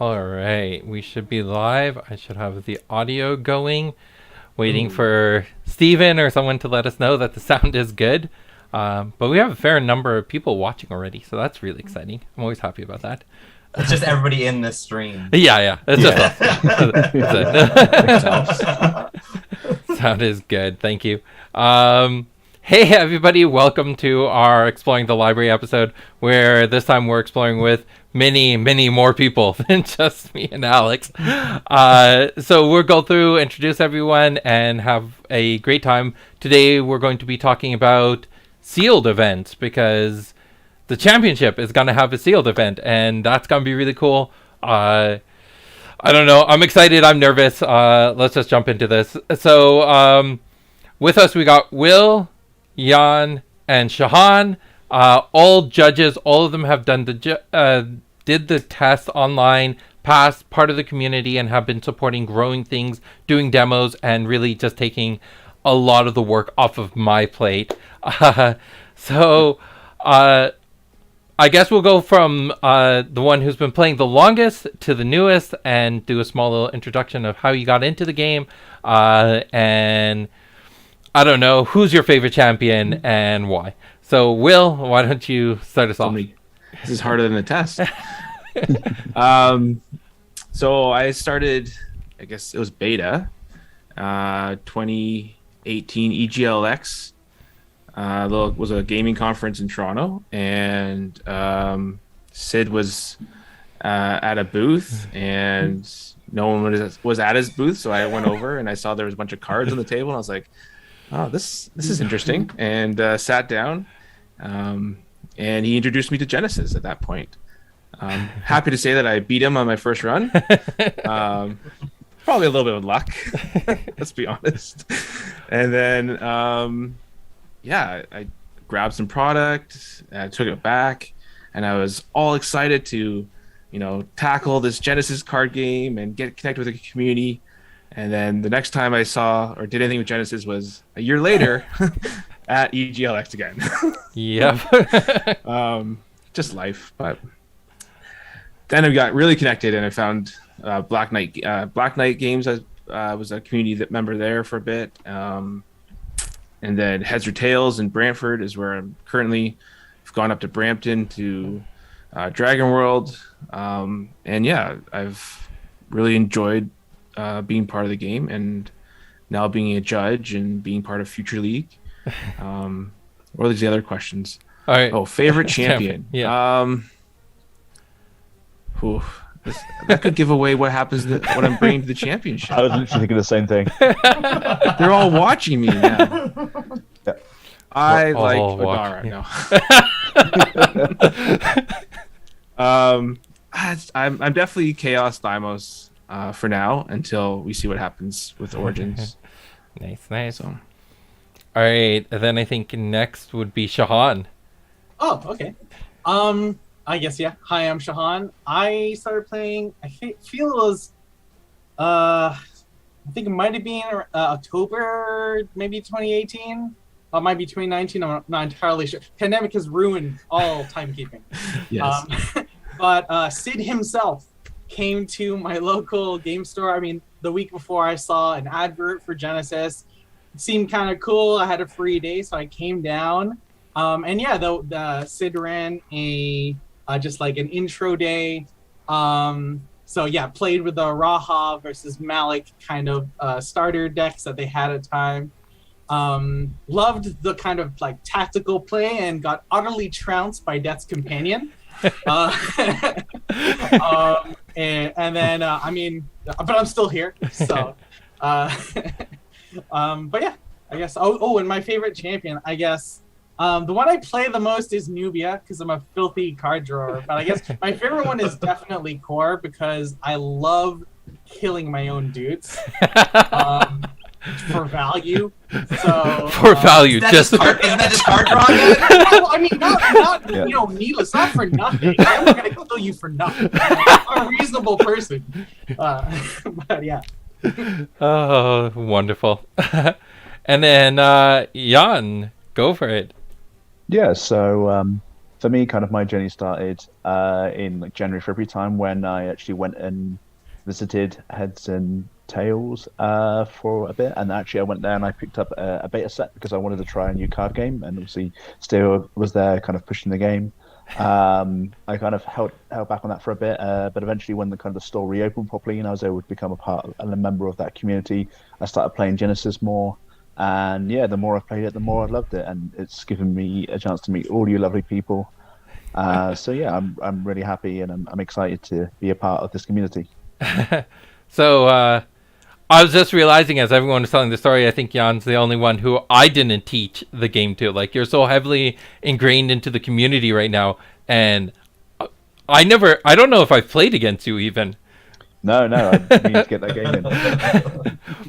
All right, we should be live. I should have the audio going. Waiting for Steven or someone to let us know that the sound is good. But we have a fair number of people watching already, so that's really exciting. I'm always happy about that. It's just everybody in this stream. Yeah. It's just us. That's it. Sound is good. Thank you. Hey, everybody. Welcome to our Exploring the Library episode, where this time we're exploring with many more people than just me and Alex. So we'll go through, introduce everyone, and have a great time. Today, we're going to be talking about sealed events, because the championship is going to have a sealed event, and that's going to be really cool. I don't know. I'm excited. I'm nervous. Let's just jump into this. So with us, we got Will, Jan, and Shahan. All judges. All of them have done did the test online, passed, part of the community, and have been supporting growing things, doing demos, and really just taking a lot of the work off of my plate. So I guess we'll go from the one who's been playing the longest to the newest and do a small little introduction of how you got into the game. And I don't know, who's your favorite champion and why? So, Will, why don't you start us off? This is harder than the test. So I started, I guess it was beta, 2018 EGLX. Was a gaming conference in Toronto, and Sid was at a booth, and no one was at his booth, so I went over and I saw there was a bunch of cards on the table, and I was like, oh, this is interesting, and sat down, and he introduced me to Genesis at that point. Happy to say that I beat him on my first run. Probably a little bit of luck, let's be honest. And then I grabbed some product, I took it back, and I was all excited to, tackle this Genesis card game and get connected with the community. And then the next time I saw or did anything with Genesis was a year later at EGLX again. Yep. Just life. But then I got really connected, and I found Black Knight Games. I was a community member there for a bit. And then Heads or Tails in Brantford is where I'm currently. I've gone up to Brampton to Dragon World. And yeah, I've really enjoyed being part of the game, and now being a judge and being part of Future League. What are the other questions? All right. Oh, favorite champion. Yeah. That could give away what happens when I'm bringing to the championship. I was literally thinking the same thing. They're all watching me now. Yeah. I We're like all Odara now. I'm definitely Chaos Deimos for now, until we see what happens with Origins. Nice. So, All right, and then I think next would be Shahan. Oh, okay. I guess, yeah. Hi, I'm Shahan. I started playing, I feel it was, I think it might have been October, maybe 2018. It might be 2019. I'm not entirely sure. Pandemic has ruined all timekeeping. yes. But Sid himself came to my local game store. I mean, the week before, I saw an advert for Genesis. It seemed kind of cool. I had a free day, so I came down. And yeah, the Sid ran a just like an intro day. So yeah, played with the Raha versus Malik kind of starter decks that they had at the time. Loved the kind of like tactical play, and got utterly trounced by Death's Companion. And then I mean, but I'm still here. So, but yeah, I guess. Oh, and my favorite champion, I guess. The one I play the most is Nubia, because I'm a filthy card drawer. But I guess my favorite one is definitely Core, because I love killing my own dudes for value. So For value, Isn't that just just card drawing? well, I mean, not Yeah. needless, not for nothing. I'm not gonna kill you for nothing. I'm a reasonable person. But yeah. Oh, wonderful. And then Jan, go for it. Yeah, so for me, kind of my journey started in like January, February time when I actually went and visited Heads and Tails for a bit, and actually I went there and I picked up a beta set because I wanted to try a new card game, and obviously still was there, kind of pushing the game. I kind of held back on that for a bit, but eventually when the kind of the store reopened properly and I was able to become a member of that community, I started playing Genesis more. And yeah, the more I've played it, the more I loved it, and it's given me a chance to meet all you lovely people. So yeah, I'm really happy, and I'm excited to be a part of this community. So I was just realizing as everyone was telling the story, I think Jan's the only one who I didn't teach the game to. Like, you're so heavily ingrained into the community right now, and I don't know if I've played against you even. No, I need to get that game in.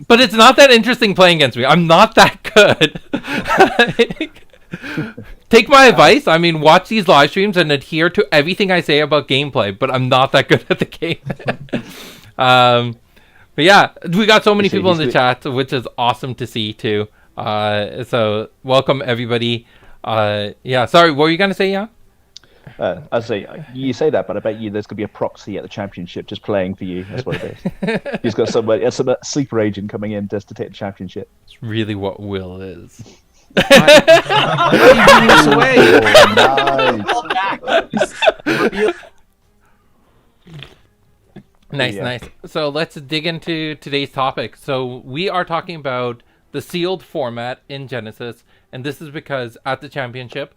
But it's not that interesting playing against me. I'm not that good. Take my advice. I mean, watch these live streams and adhere to everything I say about gameplay, but I'm not that good at the game. But yeah, we got so many people in the chat, which is awesome to see too. So welcome everybody. Yeah, sorry, what were you going to say, Jan? I say you say that, but I bet you there's gonna be a proxy at the championship just playing for you. That's what it is. He's got some sleeper agent coming in just to take the championship. It's really what Will is. Nice. So let's dig into today's topic. So we are talking about the sealed format in Genesis, and this is because at the championship,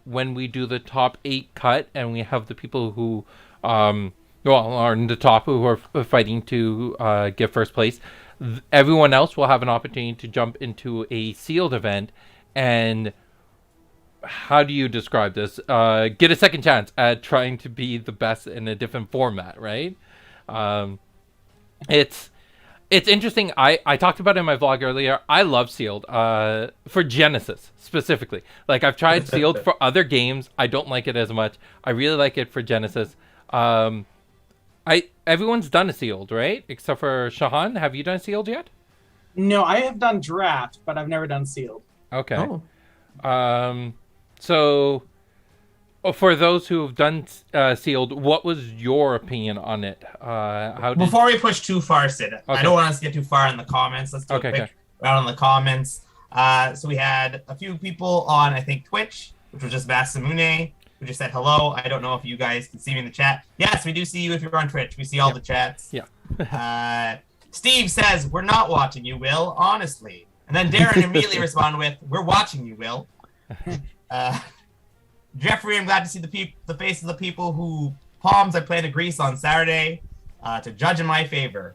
when we do the top 8 cut and we have the people who are in the top who are fighting to get first place, everyone else will have an opportunity to jump into a sealed event. And how do you describe this? Get a second chance at trying to be the best in a different format, right? It's interesting. I talked about it in my vlog earlier. I love sealed for Genesis specifically. Like, I've tried sealed for other games. I don't like it as much. I really like it for Genesis. Everyone's done a sealed, right? Except for Shahan. Have you done sealed yet? No, I have done draft, but I've never done sealed. Okay. So for those who have done sealed, what was your opinion on it? Before we push too far, Sid, Okay. I don't want us to get too far in the comments. Let's do a quick round on the comments. So we had a few people on, I think, Twitch, which was just Masamune, who just said hello. I don't know if you guys can see me in the chat. Yes, we do see you if you're on Twitch. We see all the chats. Yeah. Steve says, we're not watching you, Will, honestly. And then Darren immediately responded with, we're watching you, Will. Jeffrey, I'm glad to see the faces of the people who palms I plan to grease on Saturday to judge in my favor.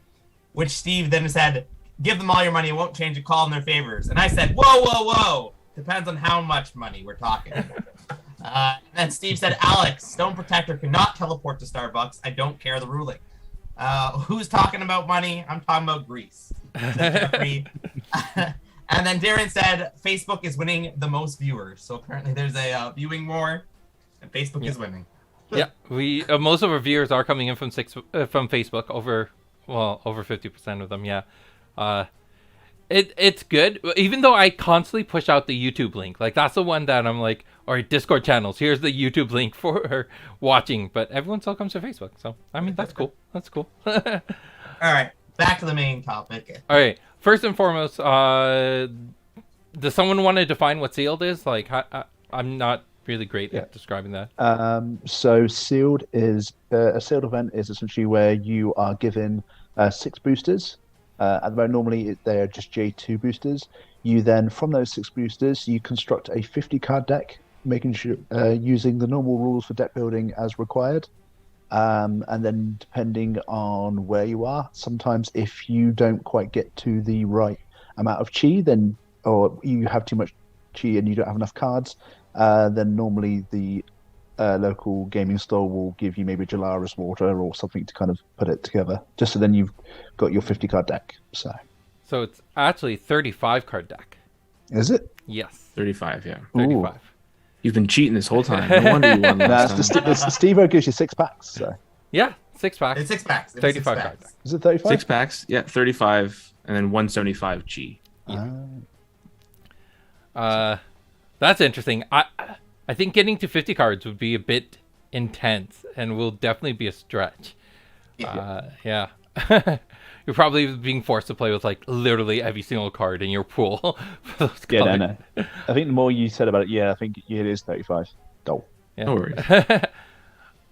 Which Steve then said, give them all your money, it won't change a call in their favors. And I said, whoa. Depends on how much money we're talking. And then Steve said, Alex, Stone Protector cannot teleport to Starbucks. I don't care the ruling. Who's talking about money? I'm talking about grease. Jeffrey. And then Darren said, Facebook is winning the most viewers. So apparently there's a viewing war, and Facebook is winning. Yeah, we most of our viewers are coming in from Facebook. Over 50% of them. Yeah, it's good. Even though I constantly push out the YouTube link, like that's the one that I'm like, all right, Discord channels. Here's the YouTube link for watching, but everyone still comes to Facebook. So I mean, that's cool. That's cool. All right, back to the main topic. All right. First and foremost, does someone want to define what sealed is? Like, I'm not really great at describing that. So sealed is a sealed event is essentially where you are given 6 boosters. At the moment, normally they are just J2 boosters. You then, from those 6 boosters, you construct a 50 card deck, making sure using the normal rules for deck building as required. And then depending on where you are, sometimes if you don't quite get to the right amount of chi, then or you have too much chi and you don't have enough cards, then normally the local gaming store will give you maybe Gelaris water or something to kind of put it together, just so then you've got your 50 card deck. So it's actually 35 card deck. Is it? Yes. 35, yeah. 35. Ooh. You've been cheating this whole time. No wonder you won last time. Steve-O gives you 6 packs. So. Yeah, 6 packs. It's 6 packs. 35 card deck. Is it 35? 6 packs, yeah, 35, and then 175 chi. That's interesting. I think getting to 50 cards would be a bit intense and will definitely be a stretch. Yeah. You're probably being forced to play with like literally every single card in your pool. For those Yeah, colors. no. I think the more you said about it, I think it is 35 gold. Yeah. No worries.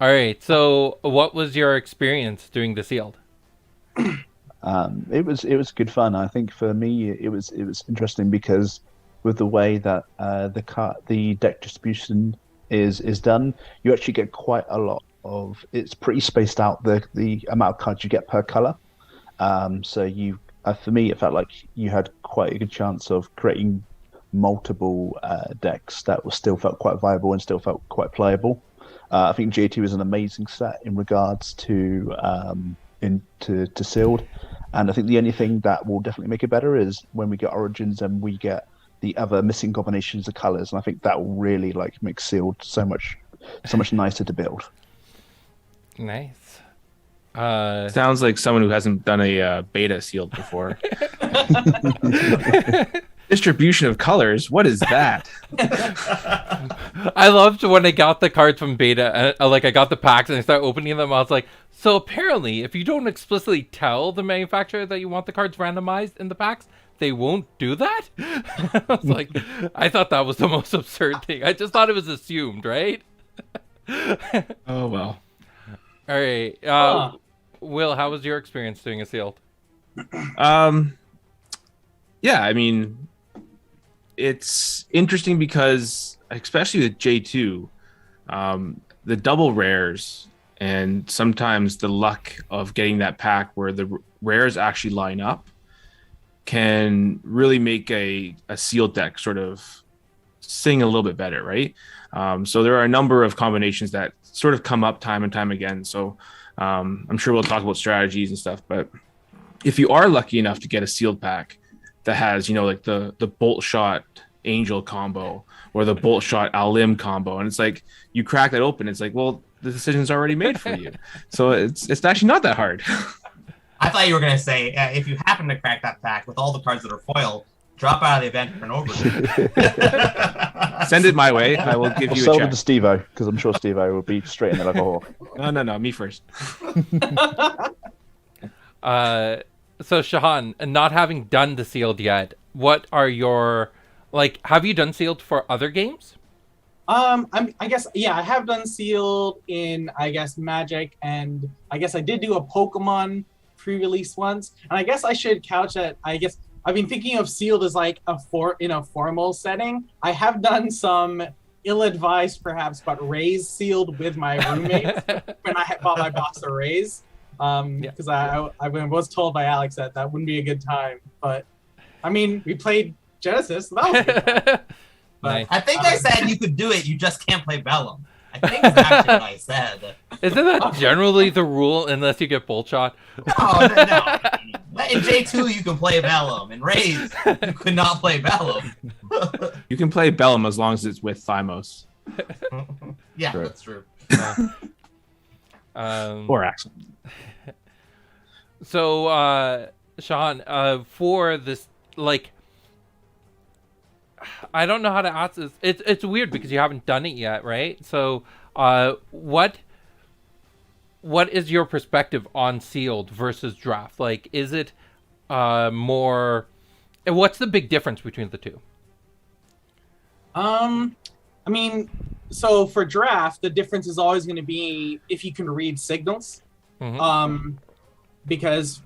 All right. So, what was your experience doing the sealed? It was good fun. I think for me, it was interesting because with the way that the deck distribution is done, you actually get quite a lot of. It's pretty spaced out the amount of cards you get per color. So for me, it felt like you had quite a good chance of creating multiple decks that still felt quite viable and still felt quite playable. I think J2 is an amazing set in regards to to sealed, and I think the only thing that will definitely make it better is when we get origins and we get the other missing combinations of colors, and I think that will really like make sealed so much nicer to build. Nice. Sounds like someone who hasn't done a beta sealed before. Distribution of colors. What is that? I loved when I got the cards from beta. Like I got the packs and I started opening them. I was like, so apparently, if you don't explicitly tell the manufacturer that you want the cards randomized in the packs, they won't do that. I was like, I thought that was the most absurd thing. I just thought it was assumed, right? Oh well. All right. Will, how was your experience doing a sealed? Yeah, I mean, it's interesting because, especially with J2, the double rares and sometimes the luck of getting that pack where the rares actually line up can really make a sealed deck sort of sing a little bit better, right? So there are a number of combinations that sort of come up time and time again. So I'm sure we'll talk about strategies and stuff, but if you are lucky enough to get a sealed pack that has, like the bolt shot angel combo or the bolt shot Alim combo, and it's like you crack that open, it's like, well, the decision's already made for you. So it's actually not that hard. I thought you were going to say, if you happen to crack that pack with all the cards that are foil, drop out of the event for an overlay. Send it my way. I will give you a Sell check. it to Steve-O, because I'm sure Steve-O will be straight in there like a hawk. No, me first. So Shahan, not having done the sealed yet, what are your have you done sealed for other games? I guess I have done sealed in Magic, and I guess I did do a Pokemon pre-release once, and I guess I should couch that. I guess I've been thinking of sealed as like in a formal setting. I have done some ill-advised, perhaps, but Rays sealed with my roommates when I bought my box of Rays. Because I was told by Alex that wouldn't be a good time, but I mean, we played Genesis, so that was a good time. But, Nice. I think I said you could do it, you just can't play Vellum. I think that's actually what I said. Isn't that generally the rule unless you get bolt shot? Oh, no. In J2, you can play Vellum. In Rays, you could not play Vellum. You can play Bellum as long as it's with Thymos. Yeah, True. that's true. Or Axel. So, Sean, for this, I don't know how to ask this. It's weird because you haven't done it yet, right? So, what is your perspective on sealed versus draft? Is it more? What's the big difference between the two? I mean, so for draft, the difference is always going to be if you can read signals. Mm-hmm. Because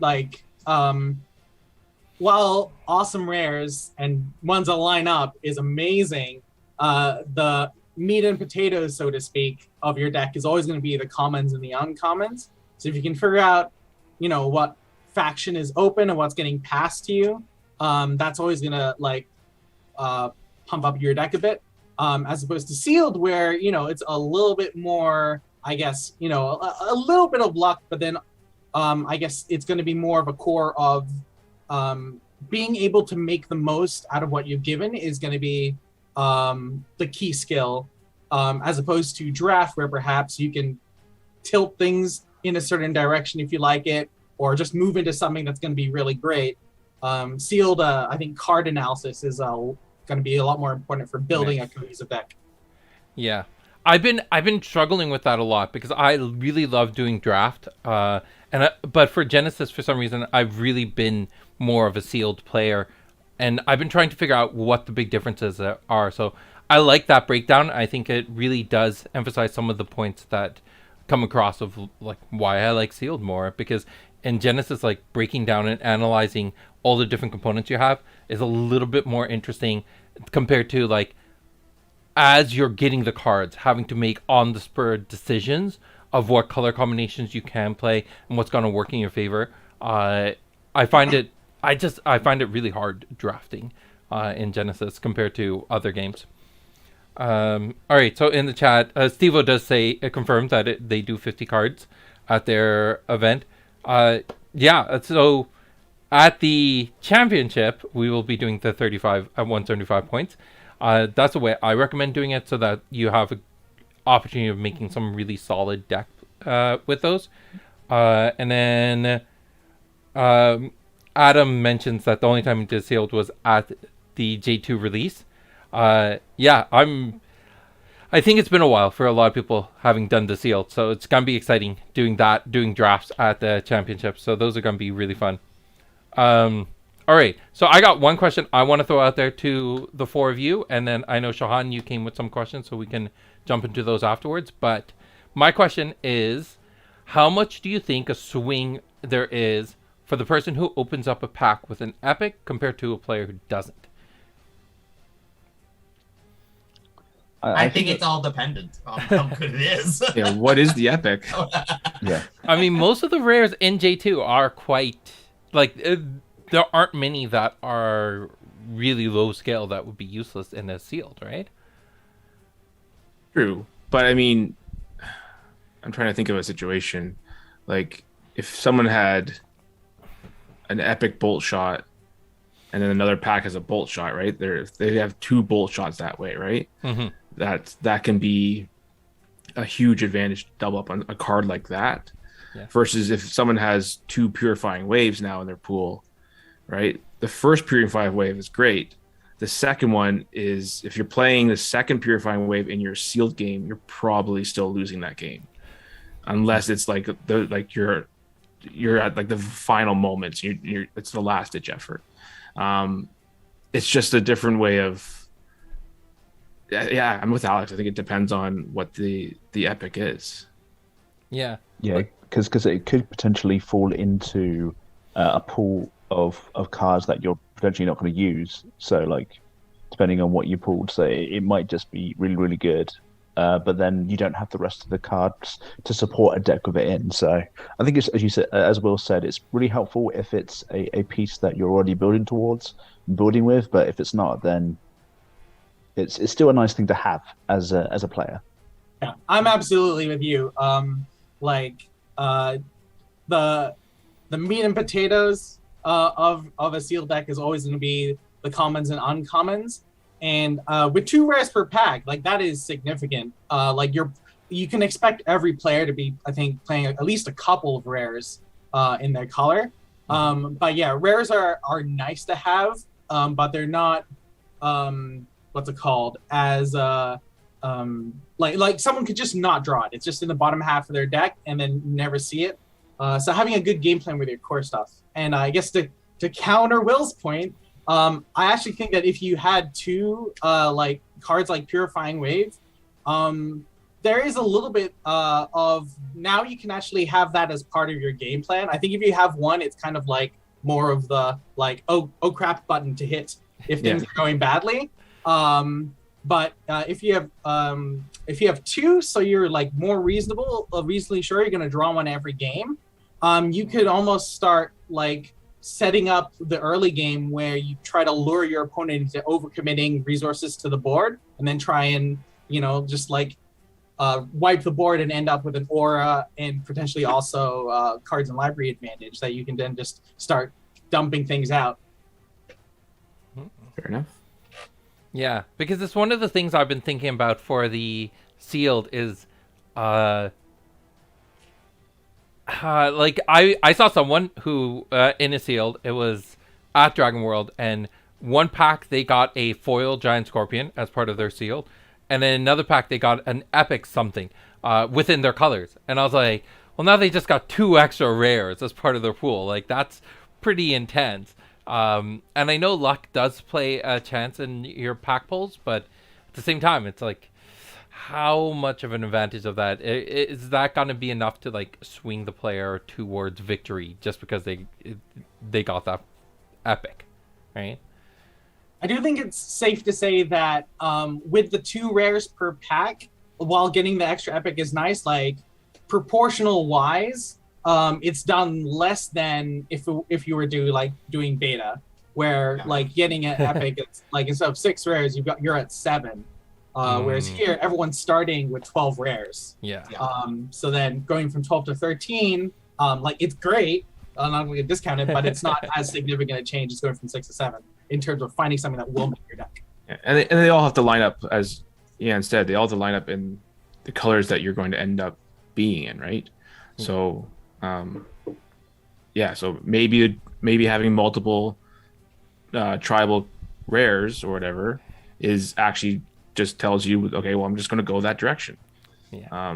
while awesome rares and ones that line up is amazing, the meat and potatoes, so to speak, of your deck is always going to be the commons and the uncommons. So if you can figure out, what faction is open and what's getting passed to you, that's always going to pump up your deck a bit. As opposed to sealed, where it's a little bit more, I guess, a little bit of luck, but then I guess it's going to be more of a core of being able to make the most out of what you've given is going to be the key skill, as opposed to draft, where perhaps you can tilt things in a certain direction if you like it, or just move into something that's going to be really great. Sealed, I think card analysis is going to be a lot more important for building a cohesive deck. Yeah. I've been struggling with that a lot because I really love doing draft. But for Genesis, for some reason, I've really been more of a sealed player, and I've been trying to figure out what the big differences are. So I like that breakdown. I think it really does emphasize some of the points that come across of like why I like sealed more, because in Genesis, like breaking down and analyzing all the different components you have is a little bit more interesting compared to like as you're getting the cards, having to make on the spur decisions of what color combinations you can play and what's going to work in your favor. I find it really hard drafting in Genesis compared to other games. All right, so in the chat, Steve-O does say, it confirms that they do 50 cards at their event. Yeah, so at the championship, we will be doing the 35 at 175 points. That's the way I recommend doing it, so that you have an opportunity of making some really solid deck with those. And then Adam mentions that the only time he did sealed was at the J2 release. Yeah, I think it's been a while for a lot of people having done the sealed, so it's gonna be exciting doing drafts at the championship. So those are gonna be really fun. All right, so I got one question I want to throw out there to the four of you, and then I know Shahan, you came with some questions, so we can jump into those afterwards. But my question is, how much do you think a swing there is for the person who opens up a pack with an epic compared to a player who doesn't? I think it's all dependent on how good it is. Yeah, what is the epic? Yeah. I mean, most of the rares in J2 are quite like there aren't many that are really low scale that would be useless in a sealed, right? True, but I mean, I'm trying to think of a situation like if someone had an epic bolt shot and then another pack has a bolt shot, right? They have two bolt shots that way, right? Mm-hmm. That can be a huge advantage to double up on a card like that. Yeah. Versus if someone has two purifying waves now in their pool, right? The first purifying wave is great. The second one is if you're playing the second purifying wave in your sealed game, you're probably still losing that game, unless it's like you're at like the final moments. You're it's the last ditch effort. It's just a different way of. Yeah, I'm with Alex. I think it depends on what the epic is. Yeah. Yeah, because it could potentially fall into a pool of cards that you're potentially not going to use. So, like, depending on what you pulled, so it might just be really, really good. But then you don't have the rest of the cards to support a deck with it in. So I think it's, as you said, as Will said, it's really helpful if it's a piece that you're already building with. But if it's not, then it's still a nice thing to have as a player. Yeah, I'm absolutely with you. The meat and potatoes of a sealed deck is always going to be the commons and uncommons, and with 2 rares per pack, like that is significant. You can expect every player to be, I think, playing at least a couple of rares in their color. But yeah, rares are nice to have, but they're not what's it called as like someone could just not draw it. It's just in the bottom half of their deck and then never see it. So having a good game plan with your core stuff. And I guess to counter Will's point, I actually think that if you had 2 like cards like Purifying Wave, there is a little bit of now you can actually have that as part of your game plan. I think if you have 1, it's kind of like more of the like oh crap button to hit if things are going badly. But if you have 2, so you're like more reasonably sure you're going to draw 1 every game, you could almost start like setting up the early game where you try to lure your opponent into overcommitting resources to the board and then try and, just like wipe the board and end up with an aura and potentially also cards and library advantage that you can then just start dumping things out. Fair enough. Yeah, because it's one of the things I've been thinking about for the sealed is, like I saw someone who in a sealed, it was at Dragon World, and 1 pack they got a foil giant scorpion as part of their sealed, and in another pack they got an epic something within their colors, and I was like, well, now they just got 2 extra rares as part of their pool. Like, that's pretty intense. And I know luck does play a chance in your pack pulls, but at the same time, it's like, how much of an advantage of that is that going to be enough to like swing the player towards victory just because they got that epic, right? I do think it's safe to say that with the 2 rares per pack, while getting the extra epic is nice, like proportional wise, it's done less than if you were doing beta, where like getting an epic, it's like instead of 6 rares, you're at 7. Whereas here, everyone's starting with 12 rares. Yeah. So then going from 12 to 13, like it's great. I'm not going to discount it, but it's not as significant a change as going from 6 to 7 in terms of finding something that will make your deck. Yeah, and they all have to line up, as Ian said, they all have to line up in the colors that you're going to end up being in, right? So, so maybe having multiple tribal rares or whatever is actually just tells you, okay, well, I'm just going to go that direction. Yeah.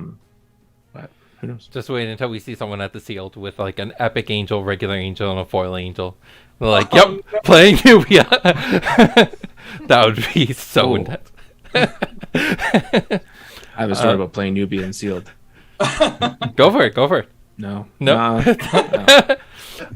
But who knows? Just wait until we see someone at the sealed with like an epic angel, regular angel, and a foil angel. They're like, yep, playing Nubia. That would be so intense. I have a story about playing Nubia and sealed. Go for it. No. It's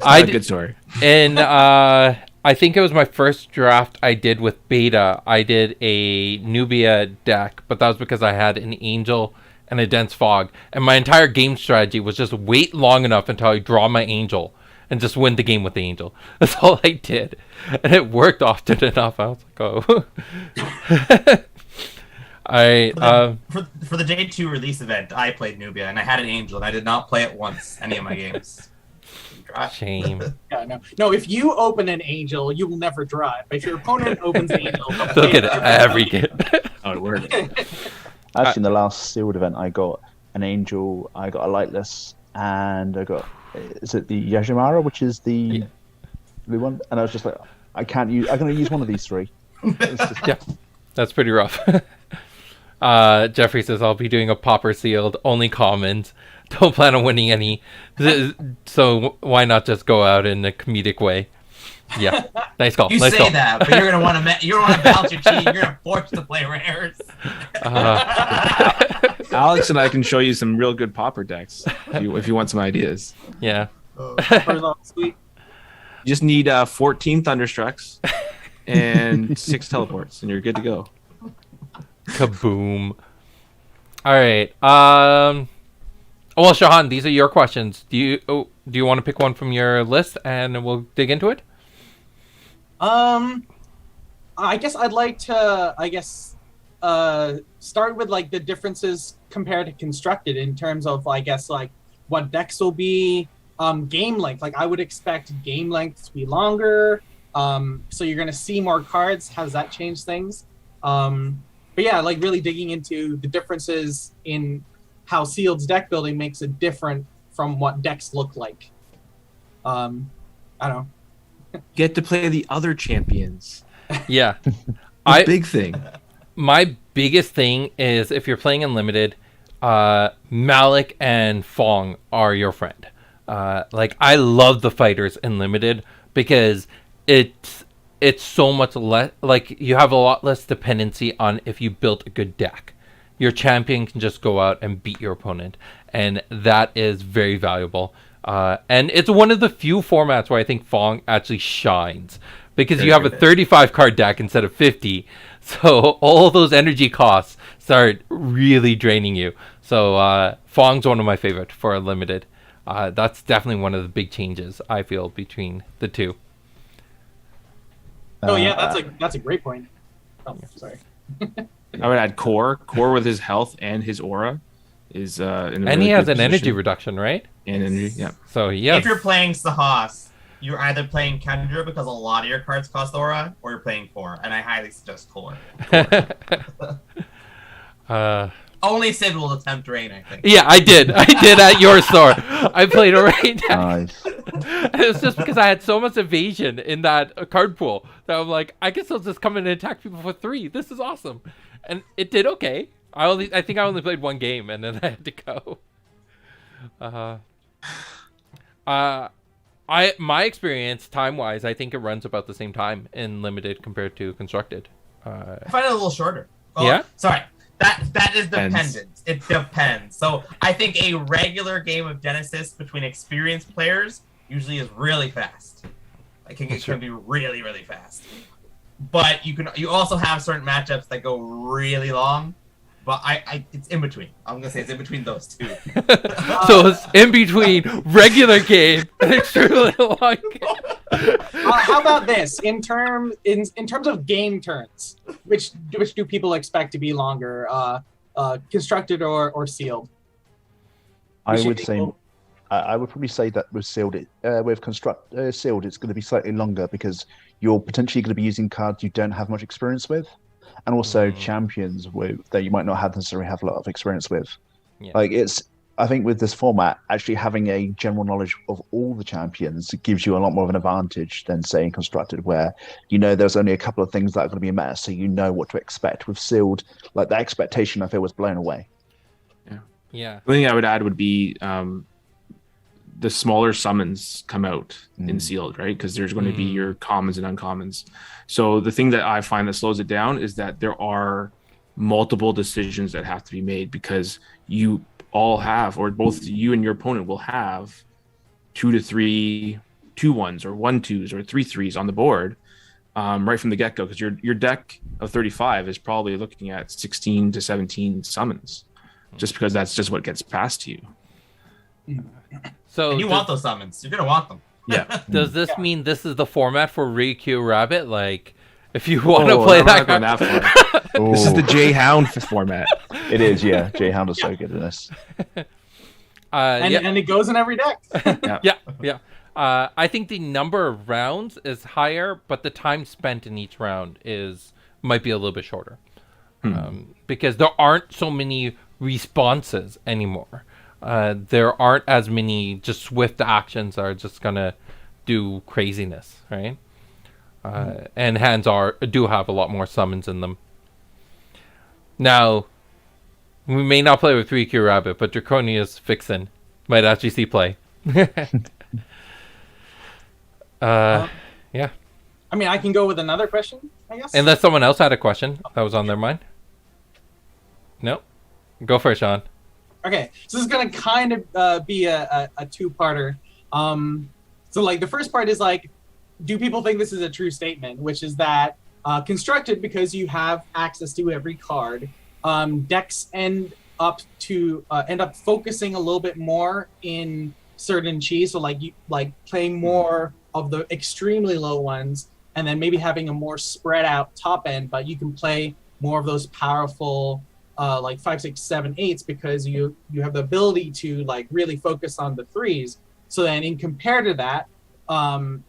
a good story. And I think it was my first draft I did with beta. I did a Nubia deck, but that was because I had an angel and a dense fog. And my entire game strategy was just wait long enough until I draw my angel and just win the game with the angel. That's all I did. And it worked often enough. I was like, oh. For the J2 release event, I played Nubia, and I had an angel, and I did not play it once any of my games. Shame. Yeah, no. If you open an angel, you will never draw it. But if your opponent opens an angel, they'll get every game. Oh, it worked. Actually, in the last sealed event, I got an angel, I got a lightless, and I got, is it the Yajimara, which is the blue one? And I was just like, I can only use one of these 3. Yeah, that's pretty rough. Jeffrey says, I'll be doing a popper sealed, only commons. Don't plan on winning any. So why not just go out in a comedic way? Yeah, nice call. You nice say call. that, but you're gonna want to balance your team. You're gonna force to play rares. Alex and I can show you some real good popper decks if you want some ideas. Yeah. Sweet. You just need 14 Thunderstrucks and 6 teleports, and you're good to go. Kaboom. All right. Well, Shahan, these are your questions. Do you want to pick one from your list and we'll dig into it? I guess I'd like to start with like the differences compared to constructed in terms of like what decks will be, game length. Like I would expect game length to be longer. So you're gonna see more cards. How does that change things? But yeah, like really digging into the differences in how Sealed's deck building makes it different from what decks look like. I don't know. Get to play the other champions. Yeah. Big thing. My biggest thing is if you're playing Unlimited, Malik and Fong are your friend. Like I love the fighters in Limited because it's so much less, like you have a lot less dependency on if you built a good deck. Your champion can just go out and beat your opponent, and that is very valuable. And it's one of the few formats where I think Fong actually shines because you have a 35 card deck instead of 50. So all those energy costs start really draining you. So Fong's one of my favorite for Unlimited. That's definitely one of the big changes I feel between the two. Oh yeah, that's a great point. Oh, sorry. I would add Core with his health and his aura is in a and really he has good an energy position. reduction, right? And energy, yeah. So yeah. If you're playing Sahas, you're either playing Kendra because a lot of your cards cost aura, or you're playing Core, and I highly suggest Core. Only Sid will attempt Rain, I think. Yeah, I did at your store. I played it right now. Nice. And it's just because I had so much evasion in that card pool that I'm like, I guess I'll just come in and attack people for 3. This is awesome. And it did okay. I think I only played 1 game and then I had to go. My experience time-wise, I think it runs about the same time in limited compared to constructed. I find it a little shorter. Oh, yeah? Sorry. That is dependent. It depends. So I think a regular game of Genesis between experienced players usually is really fast. It can be really, really fast. But you also have certain matchups that go really long. But it's in between. I'm gonna say it's in between those two. So it's in between regular game and extremely long game. How about this? In terms of game turns, which do people expect to be longer, constructed or sealed? I would probably say that with sealed, sealed, it's going to be slightly longer because you're potentially going to be using cards you don't have much experience with, and also champions that you might not necessarily have a lot of experience with. Yeah. I think with this format, actually having a general knowledge of all the champions gives you a lot more of an advantage than, say, in constructed, where there's only a couple of things that are going to be meta, so you know what to expect. With sealed, like the expectation, I feel, was blown away. Yeah. The thing I would add would be the smaller summons come out in sealed, right? Because there's going to be your commons and uncommons. So the thing that I find that slows it down is that there are multiple decisions that have to be made, because you all have, or both you and your opponent will have 2 to 3 2-1s or 1-2s or 3-3s on the board right from the get-go, because your deck of 35 is probably looking at 16 to 17 summons, just because that's just what gets passed to you. So you want those summons. You're going to want them. Yeah. Does this mean this is the format for Riku Rabbit? Like, if you want to play that card? This is the J-Hound format. It is, yeah. J-Hound is so good in this. And it goes in every deck. Yeah. I think the number of rounds is higher, but the time spent in each round might be a little bit shorter. Because there aren't so many responses anymore. There aren't as many just swift actions that are just going to do craziness, right? And hands do have a lot more summons in them. Now, we may not play with 3Q Rabbit, but Draconia's Vixen might actually see play. Yeah. I mean, I can go with another question, I guess. Unless someone else had a question that was on their mind. No? Go for it, Sean. Okay, so this is going to kind of be a two-parter. So, the first part is, do people think this is a true statement, which is that constructed, because you have access to every card, decks end up focusing a little bit more in certain cheese, so playing more of the extremely low ones, and then maybe having a more spread out top end, but you can play more of those powerful 5, 6, 7, 8s, because you have the ability to really focus on the 3s. So then in compared to that,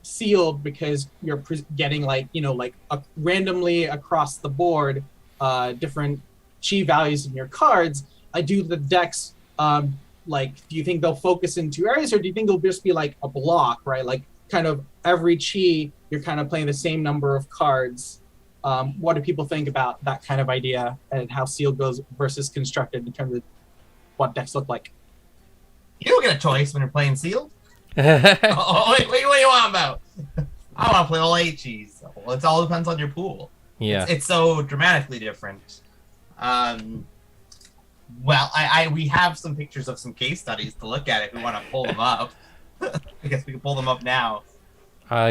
sealed, because you're getting randomly across the board different chi values in your cards. Do the decks do you think they'll focus in 2 areas, or do you think it'll just be a block, right? Kind of every chi, you're kind of playing the same number of cards. What do people think about that kind of idea, and how sealed goes versus constructed in terms of what decks look like? You don't get a choice when you're playing sealed. Wait, what do you want about? I want to play all 8 cheese. Well, it all depends on your pool. Yeah. It's so dramatically different. Well, we have some pictures of some case studies to look at if we want to pull them up. I guess we can pull them up now.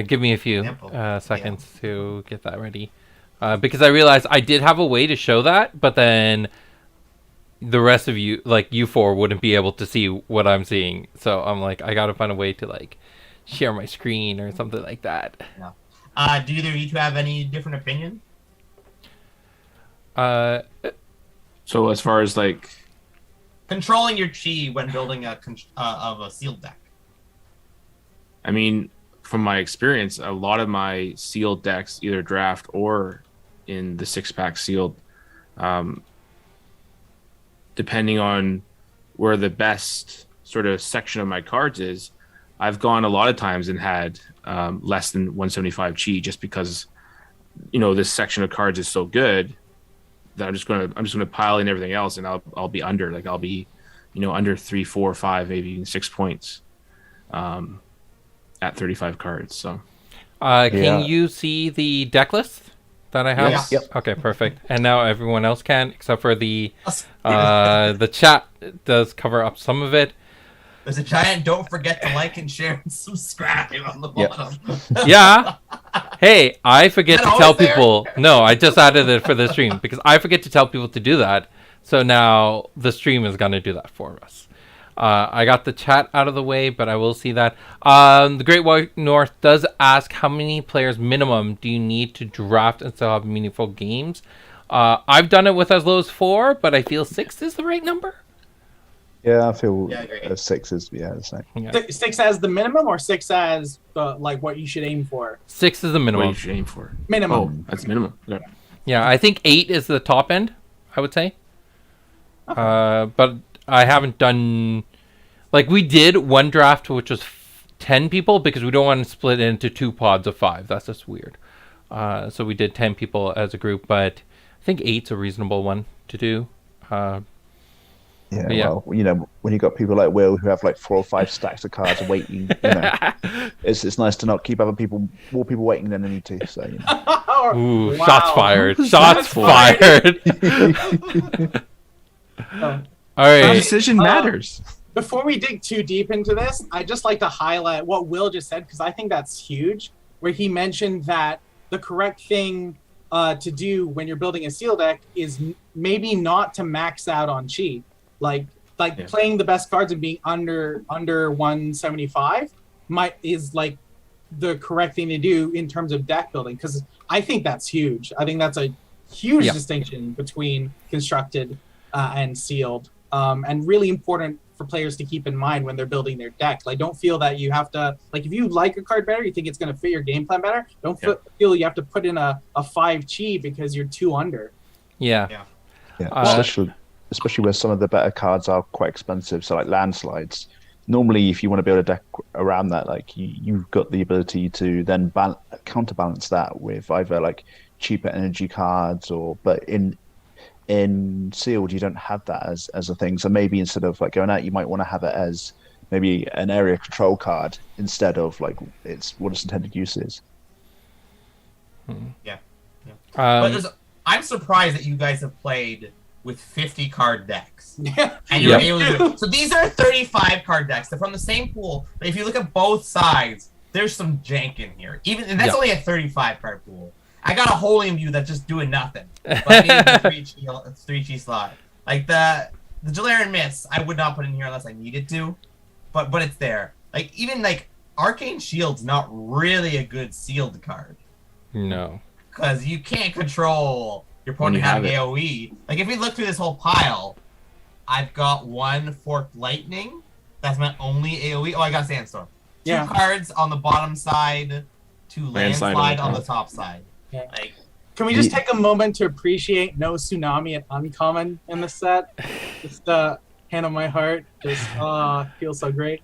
Give me a few seconds to get that ready. Because I realized I did have a way to show that, but then the rest of you, you 4, wouldn't be able to see what I'm seeing. So I'm I got to find a way to share my screen or something like that. Yeah. Do either of you two have any different opinion? So as far as controlling your chi when building a sealed deck. I mean, from my experience, a lot of my sealed decks, either draft or in the 6-pack sealed, depending on where the best sort of section of my cards is, I've gone a lot of times and had less than 175 chi just because, this section of cards is so good that I'm just gonna pile in everything else, and I'll be under. Like I'll be, under 3, 4, 5, maybe even 6 points at 35 cards. So can you see the deck list that I have? Yes. Yep. Okay, perfect. And now everyone else can, except for the chat does cover up some of it. There's a giant don't forget to like and share and subscribe on the Yep. bottom. Yeah. Hey, I forget Is to that tell always there? people. No, I just added it for the stream because I forget to tell people to do that. So now the stream is going to do that for us. I got the chat out of the way, but I will see that. The Great White North does ask, how many players minimum do you need to draft and still have meaningful games? I've done it with as low as 4, but I feel 6 is the right number. Yeah, I feel Yeah, I agree. 6 is the same. Yeah. 6 as the minimum, or 6 as what you should aim for? 6 is the what minimum. you should aim for. Minimum. Oh, that's minimum. Okay. Yeah, I think 8 is the top end, I would say. But I haven't done... Like, we did one draft, which was 10 people, because we don't want to split it into 2 pods of 5. That's just weird. So we did 10 people as a group, but I think 8's a reasonable one to do. Yeah, Yeah. well, when you got people like Will who have like 4 or 5 stacks of cards waiting, it's nice to not keep more people waiting than they need to. So, Ooh, Wow. shots fired. Shots fired. All right. Decision matters. Before we dig too deep into this, I'd just like to highlight what Will just said, because I think that's huge, where he mentioned that the correct thing to do when you're building a seal deck is maybe not to max out on chi. Like Yeah. playing the best cards and being under 175 is like the correct thing to do in terms of deck building, because I think that's huge. I think that's a huge Yeah. distinction between constructed and sealed, and really important for players to keep in mind when they're building their deck. Like, don't feel that you have to, like, if you like a card better, you think it's going to fit your game plan better, don't feel you have to put in a 5 chi because you're 2 under. Yeah. Yeah, especially where some of the better cards are quite expensive. So like landslides. Normally, if you want to build a deck around that, like you've got the ability to then counterbalance that with either like cheaper energy cards but in sealed you don't have that as a thing. So maybe instead of like going out, you might want to have it as maybe an area control card instead of like what its intended use is. But I'm surprised that you guys have played with 50 card decks. Yeah. And you're Yep. able to do it. So these are 35 card decks. They're from the same pool. But if you look at both sides, there's some jank in here. And that's Yep. only a 35 card pool. I got a Holy Imbue that's just doing nothing. But I need the 3 chi slot. Like the Jalarian Myths, I would not put in here unless I needed to. But it's there. Like even like Arcane Shield's not really a good sealed card. No. Because you can't control your When opponent you having have AoE. Like if we look through this whole pile, I've got 1 Forked Lightning. That's my only AoE. Oh, I got Sandstorm. 2 Yeah. cards on the bottom side, 2 Landslide Landslide on on the the top side. Yeah. Like Can we just take a moment to appreciate no Tsunami and Uncommon in the set? Just hand on my heart. Just feels so great.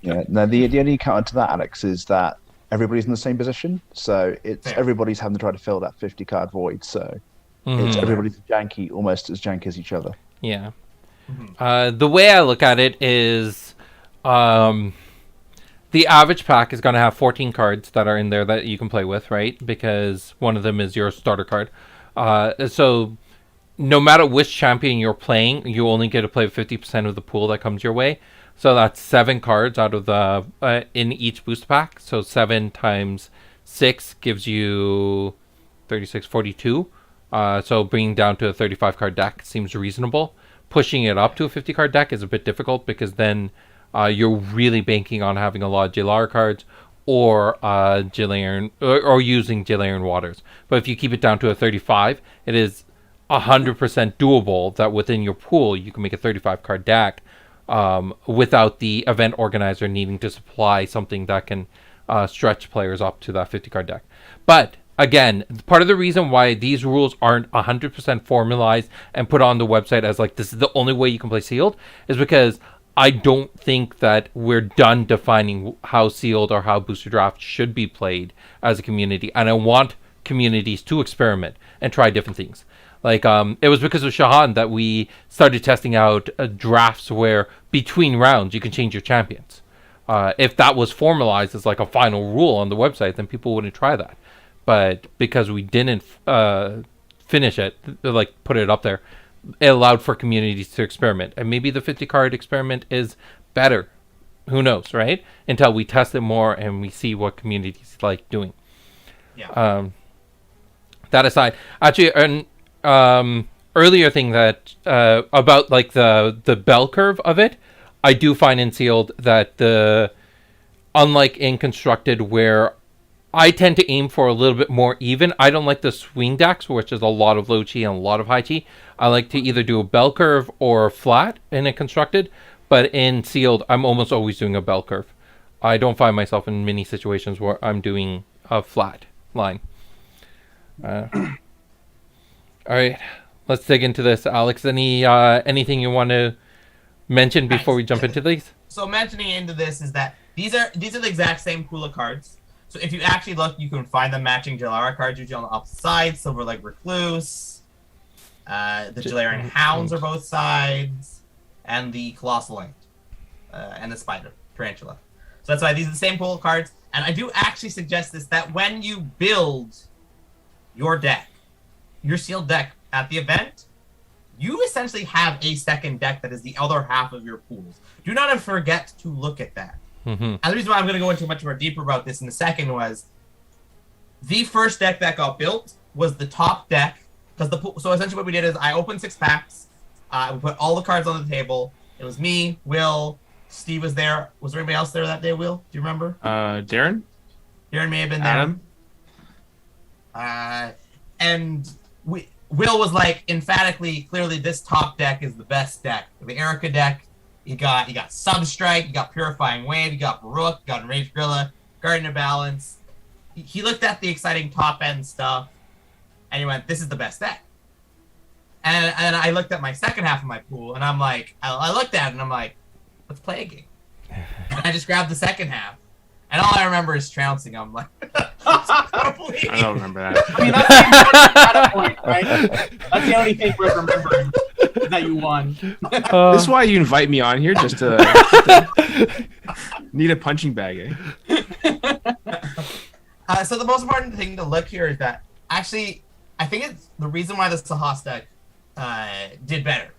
Yeah. Now the only counter to that, Alex, is that everybody's in the same position. So it's Fair. everybody's having to try to fill that 50 card void. So it's Mhm. everybody's janky, almost as janky as each other. Yeah. Mhm. The way I look at it is the average pack is going to have 14 cards that are in there that you can play with, right? Because one of them is your starter card. So no matter which champion you're playing, you only get to play 50% of the pool that comes your way. So that's 7 cards out of the in each boost pack. So 7 times 6 gives you 36, 42. So bringing down to a 35 card deck seems reasonable. Pushing it up to a 50 card deck is a bit difficult because then you're really banking on having a lot of Jailar cards or Jalarian or using Jalarian Waters. But if you keep it down to a 35, it is 100% doable that within your pool you can make a 35 card deck without the event organizer needing to supply something that can stretch players up to that 50 card deck. But again, part of the reason why these rules aren't 100% formalized and put on the website as like this is the only way you can play sealed is because I don't think that we're done defining how sealed or how booster draft should be played as a community, and I want communities to experiment and try different things. Like it was because of Shahan that we started testing out drafts where between rounds you can change your champions. If that was formalized as like a final rule on the website, then people wouldn't try that. But because we didn't finish it, like put it up there, it allowed for communities to experiment. And maybe the 50 card experiment is better. Who knows, right? Until we test it more and we see what communities like doing. Yeah. That aside, actually, an earlier thing that about like the bell curve of it, I do find in sealed that unlike in constructed where I tend to aim for a little bit more even. I don't like the swing decks, which is a lot of low chi and a lot of high chi. I like to either do a bell curve or flat in a constructed, but in sealed, I'm almost always doing a bell curve. I don't find myself in many situations where I'm doing a flat line. All right, let's dig into this. Alex, anything you want to mention before we jump into these? So mentioning into this is that these are the exact same pool of cards. So if you actually look, you can find the matching Jalara cards usually on the opposite side. Silver Leg Recluse, the Jalarian Hounds are both sides, and the Colossal Ant, and the Spider, Tarantula. So that's why these are the same pool of cards. And I do actually suggest this, that when you build your deck, your sealed deck at the event, you essentially have a second deck that is the other half of your pools. Do not forget to look at that. Mm-hmm. And the reason why I'm going to go into much more deeper about this in a second was the first deck that got built was the top deck. So essentially what we did is I opened 6 packs. We put all the cards on the table. It was me, Will, Steve was there. Was there anybody else there that day, Will? Do you remember? Darren? Darren may have been there. Adam? And Will was like emphatically, clearly this top deck is the best deck. The Erica deck, you got Substrike, you got Purifying Wave, you got Barook, you got Enraged Gorilla, Guardian of Balance. He looked at the exciting top end stuff, and he went, "This is the best deck." And I looked at my second half of my pool, and I'm like, I looked at it, and I'm like, let's play a game. And I just grabbed the second half, and all I remember is trouncing. I'm like, I don't remember that. I mean, that's the important data point, right? That's the only thing worth remembering, that you won. This is why you invite me on here, just to need a punching bag, eh? So the most important thing to look here is that actually, I think it's the reason why the Sahas deck did better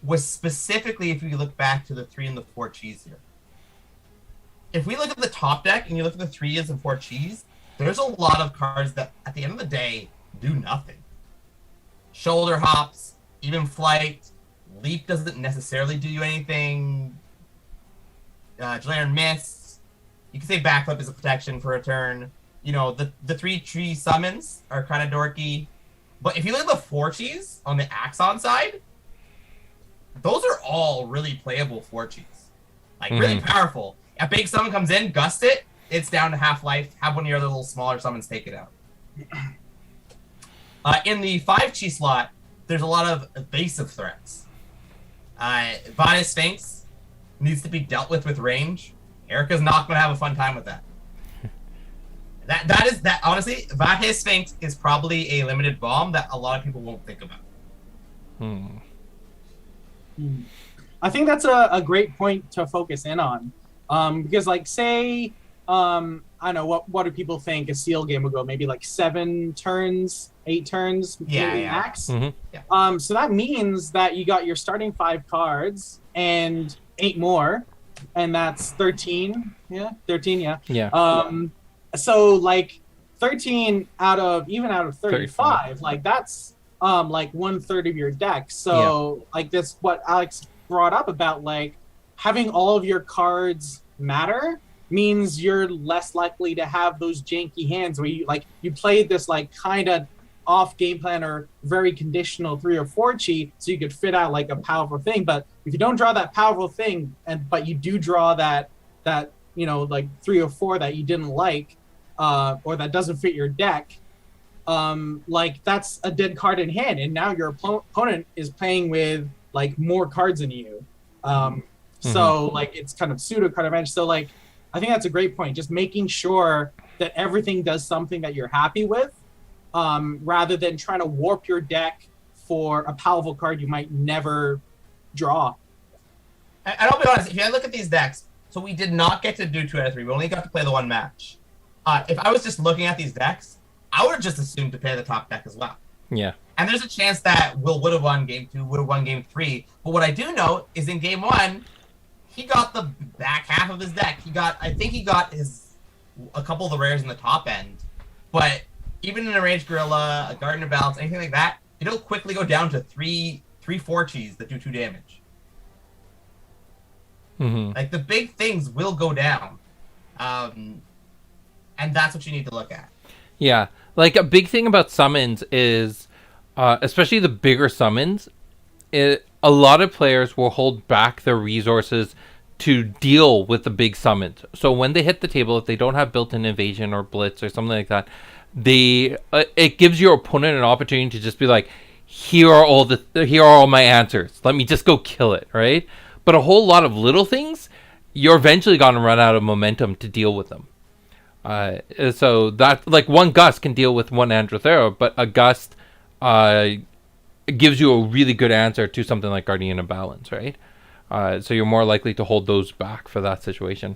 was specifically if you look back to the 3 and the 4 cheese here. If we look at the top deck and you look at the 3s and 4 cheese, there's a lot of cards that at the end of the day do nothing. Shoulder hops, even flight, leap doesn't necessarily do you anything. Jalarian Mists, you can say backflip is a protection for a turn. You know, the 3 tree summons are kind of dorky. But if you look at the 4 cheese on the Axon side, those are all really playable 4 cheese. Like, really powerful. A big summon comes in, gust it, it's down to half life. Have one of your other little smaller summons take it out. In the 5 chi slot, there's a lot of evasive threats. Vanish Sphinx needs to be dealt with range. Erica's not going to have a fun time with that. That honestly, Vanish Sphinx is probably a limited bomb that a lot of people won't think about. I think that's a great point to focus in on. Because like say I don't know what do people think a seal game would go, maybe like 7 turns, 8 turns, maybe max. So that means that you got your starting 5 cards and 8 more, and that's 13. Yeah. So like 13 out of 35, like that's like 1/3 of your deck. So like that's what Alex brought up about like having all of your cards matter means you're less likely to have those janky hands where you played this like kind of off game plan or very conditional 3 or 4 chi so you could fit out like a powerful thing. But if you don't draw that powerful thing but you do draw that you know like 3 or 4 that you didn't like or that doesn't fit your deck, like that's a dead card in hand, and now your opponent is playing with like more cards than you. So like it's kind of pseudo card advantage. So like I think that's a great point. Just making sure that everything does something that you're happy with, rather than trying to warp your deck for a powerful card you might never draw. And I'll be honest, if you look at these decks, so we did not get to do 2 out of 3. We only got to play the one match. If I was just looking at these decks, I would have just assumed to play the top deck as well. Yeah. And there's a chance that Will would have won game 2, would have won game 3. But what I do know is in game 1, he got the back half of his deck. I think he got a couple of the rares in the top end. But even in a Rage Gorilla, a Garden of Balance, anything like that, it'll quickly go down to 3 4-cheese that do 2 damage. Like the big things will go down. And that's what you need to look at. Yeah. Like a big thing about summons is, especially the bigger summons, a lot of players will hold back their resources to deal with the big summons. So when they hit the table, if they don't have built-in evasion or blitz or something like that, it gives your opponent an opportunity to just be like, here are all my answers. Let me just go kill it, right? But a whole lot of little things, you're eventually going to run out of momentum to deal with them. So that, like, one gust can deal with one Androthera, but a gust gives you a really good answer to something like Guardian of Balance, right? So you're more likely to hold those back for that situation.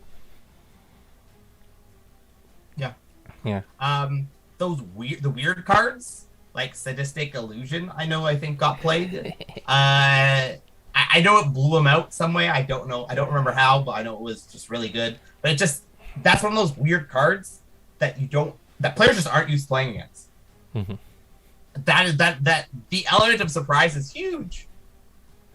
Yeah. Yeah. The weird cards, like Sadistic Illusion, I think got played. I know it blew him out some way. I don't know. I don't remember how, but I know it was just really good. But that's one of those weird cards that players just aren't used to playing against. That the element of surprise is huge.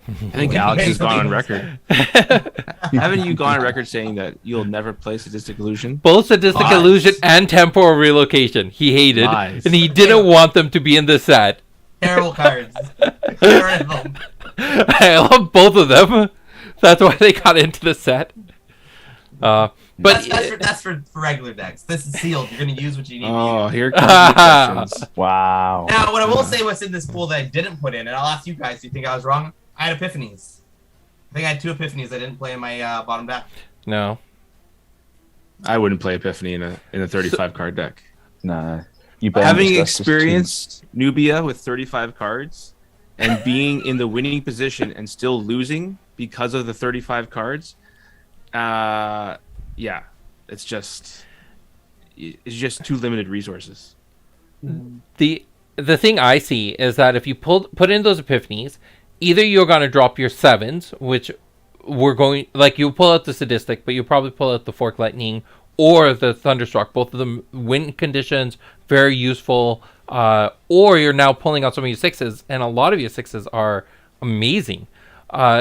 I think Alex has gone on record. Haven't you gone on record saying that you'll never play Sadistic Illusion? Both Sadistic Illusion and Temporal Relocation he hated, and he didn't want them to be in the set. Terrible cards. Terrible. I love both of them. That's why they got into the set. But that's for regular decks. This is sealed. You're gonna use what you need. Oh, here comes the questions. Wow. Now, what I will say, what's in this pool that I didn't put in, and I'll ask you guys, do you think I was wrong? I had Epiphanies. I think I had 2 Epiphanies I didn't play in my bottom deck. No. I wouldn't play Epiphany in a 35 card deck. No. Having experienced Nubia with 35 cards and being in the winning position and still losing because of the 35 cards, yeah, it's just too limited resources. The thing I see is that if you put in those Epiphanies, either you're going to drop your 7s, which you pull out the Sadistic, but you probably pull out the Fork Lightning or the Thunderstruck. Both of them win conditions, very useful. Or you're now pulling out some of your 6s, and a lot of your 6s are amazing.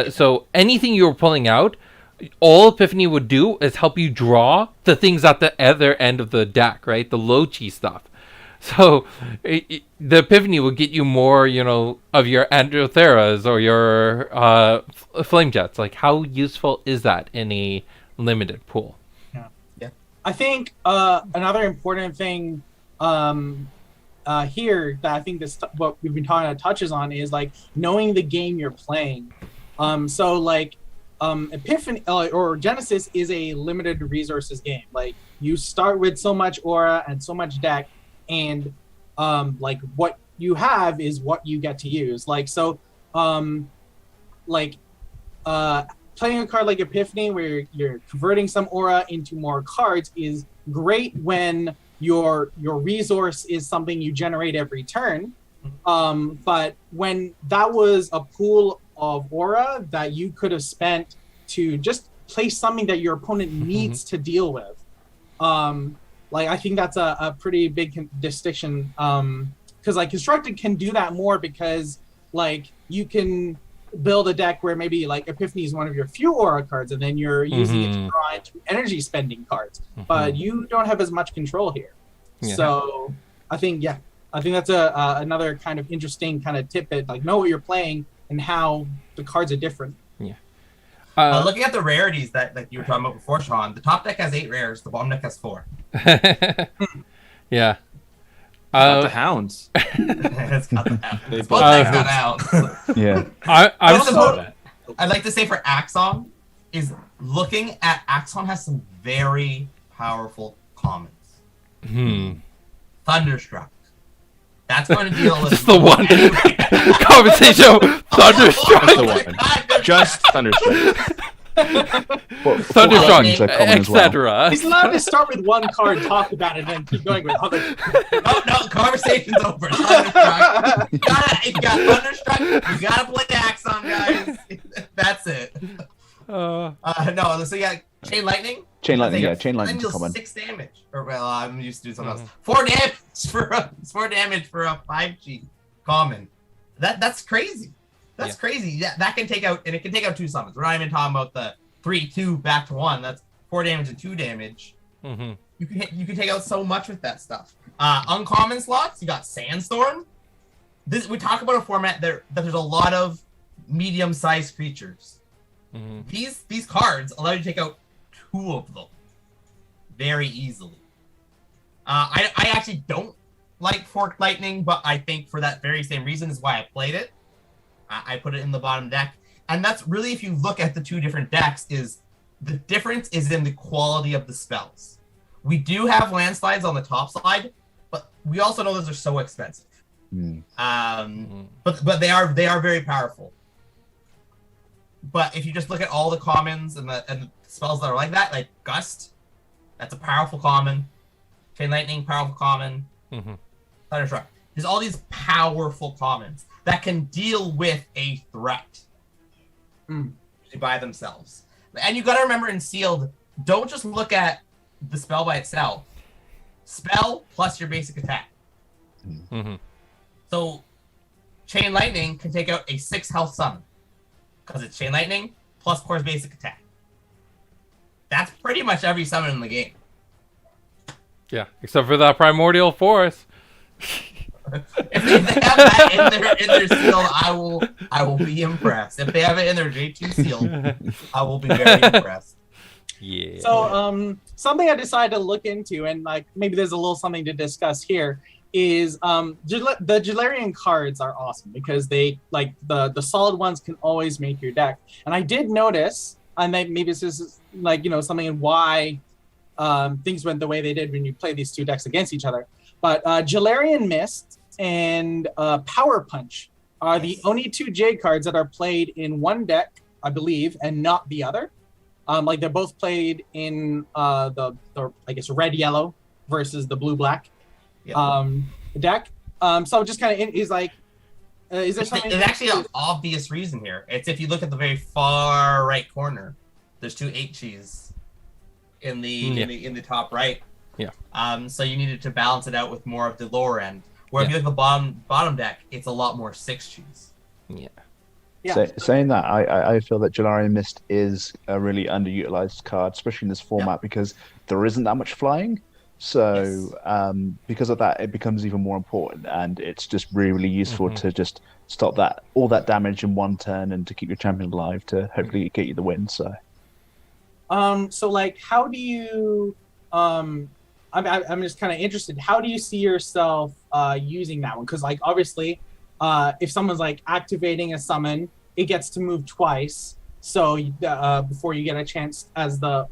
So anything you're pulling out, all Epiphany would do is help you draw the things at the other end of the deck, right? The low-chi stuff. So the Epiphany will get you more, of your Androtheras or your Flame Jets. Like, how useful is that in a limited pool? Yeah. I think another important thing here that I think what we've been talking about touches on is like knowing the game you're playing. So like Epiphany or Genesis is a limited resources game. Like you start with so much aura and so much deck, and like what you have is what you get to use. Like so, playing a card like Epiphany where you're converting some aura into more cards is great when your resource is something you generate every turn. But when that was a pool of aura that you could have spent to just play something that your opponent needs to deal with, I think that's a pretty big distinction. Because like Constructed can do that more because like you can build a deck where maybe like Epiphany is one of your few aura cards, and then you're using it to draw into energy spending cards. But you don't have as much control here. Yeah. So I think that's another kind of interesting kind of tidbit. Like know what you're playing and how the cards are different. Yeah. Looking at the rarities that you were talking about before, Sean, the top deck has 8 rares, the bottom deck has 4. Yeah. Got the hounds. It's got the hounds. They both decks got hounds. Yeah. I saw that. I'd like to say for Axon, is looking at Axon has some very powerful commons. Thunderstruck. That's going to deal with Just the one conversation. Thunderstruck. Just the one. Just Thunderstruck. Thunderstruck, lightning, etc. He's allowed to start with one card, talk about it, and then keep going with other. No, conversation's over. Thunderstruck. You got Thunderstruck. You gotta play Axon, guys. That's it. Uh, No, so yeah, Chain Lightning. Chain lightning, I yeah, think chain lightning's deals common. 6 damage. Or well, I'm used to do something else. 4 damage for a 5G common. That's crazy. That's crazy. Yeah, that can take out, and it can take out 2 summons. We're not even talking about the 3/2 back to 1. That's 4 damage and 2 damage. You can take out so much with that stuff. Uncommon slots. You got Sandstorm. We talk about a format that there's a lot of medium-sized creatures. These cards allow you to take out 2 of them very easily. I actually don't like Forked Lightning, but I think for that very same reason is why I played it. I put it in the bottom deck, and that's really, if you look at the 2 different decks, is the difference is in the quality of the spells. We do have landslides on the top side, but we also know those are so expensive. But they are very powerful. But if you just look at all the commons and the spells that are like that, like Gust, that's a powerful common. Chain Lightning, powerful common. Thunderstruck. There's all these powerful commons that can deal with a threat by themselves. And you gotta remember in Sealed, don't just look at the spell by itself. Spell plus your basic attack. So Chain Lightning can take out a 6 health summon. Because it's Chain Lightning plus Core's basic attack. That's pretty much every summon in the game. Yeah, except for that Primordial Force. If they have that in their seal, I will be impressed. If they have it in their J2 seal, I will be very impressed. Yeah. So, something I decided to look into, and like maybe there's a little something to discuss here, is the Jalarian cards are awesome because they like the solid ones can always make your deck. And I did notice, and maybe this is like something in why things went the way they did when you play these 2 decks against each other. But Jalarian Mist and Power Punch are the only 2 J cards that are played in one deck, I believe, and not the other. Like they're both played in the I guess red yellow versus the blue black deck. So just kind of is like, is there something? There's actually an obvious reason here. It's if you look at the very far right corner, there's 2 H's in the top right. Yeah. So you needed to balance it out with more of the lower end. Where if you look at the bottom deck, it's a lot more 6Gs. Yeah. Yeah. Saying that, I feel that Jalarian Mist is a really underutilized card, especially in this format, because there isn't that much flying. So because of that, it becomes even more important, and it's just really, really useful to just stop all that damage in one turn and to keep your champion alive to hopefully get you the win. So, so like, how do you? I'm just kind of interested. How do you see yourself using that one? Because like obviously, if someone's like activating a summon, it gets to move twice. So before you get a chance as the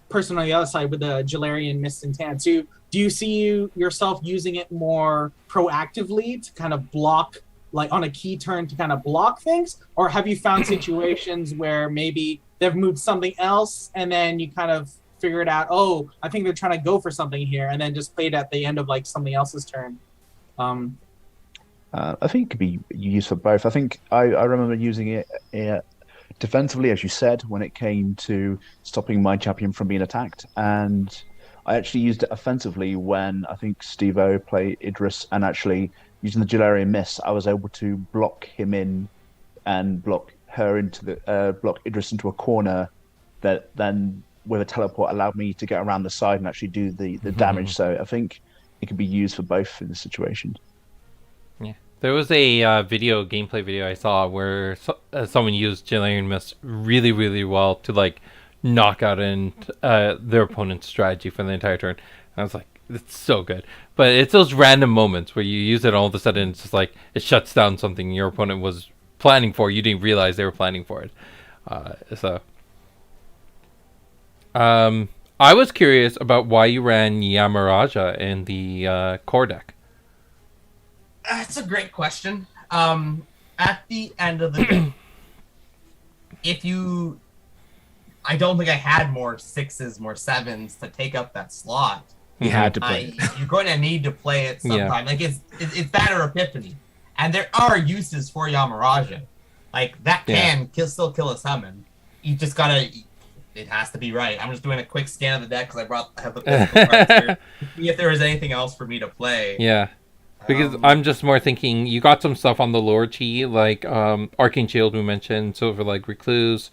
person on the other side with the Jalarian Mist and Tan. So do you see yourself using it more proactively to kind of block, like on a key turn to kind of block things? Or have you found situations where maybe they've moved something else and then you kind of figure it out, oh, I think they're trying to go for something here, and then just play it at the end of like somebody else's turn? I think it could be used for both. I think I remember using it defensively, as you said, when it came to stopping my champion from being attacked. And I actually used it offensively when I think Steve-O played Idris, and actually using the Jalarian Mist, I was able to block him in and block her into block Idris into a corner that then with a teleport allowed me to get around the side and actually do the damage. So I think it could be used for both in this situation. Yeah. There was a gameplay video I saw where someone used Jalarian Mist really, really well to like knock out their opponent's strategy for the entire turn. And I was like, it's so good. But it's those random moments where you use it and all of a sudden it's just like it shuts down something your opponent was planning for. You didn't realize they were planning for it. So, I was curious about why you ran Yamaraja in the core deck. That's a great question. At the end of the day, I don't think I had more 6s, more 7s to take up that slot. You had to play it. You're going to need to play it sometime. Like it's that or Epiphany, and there are uses for Yamaraja. Like that can still kill a summon. You just gotta. It has to be right. I'm just doing a quick scan of the deck because I have the physical cards here. See if there was anything else for me to play. Yeah. Because I'm just more thinking, you got some stuff on the lower T, like Arcane Shield we mentioned, Silver Leg Recluse,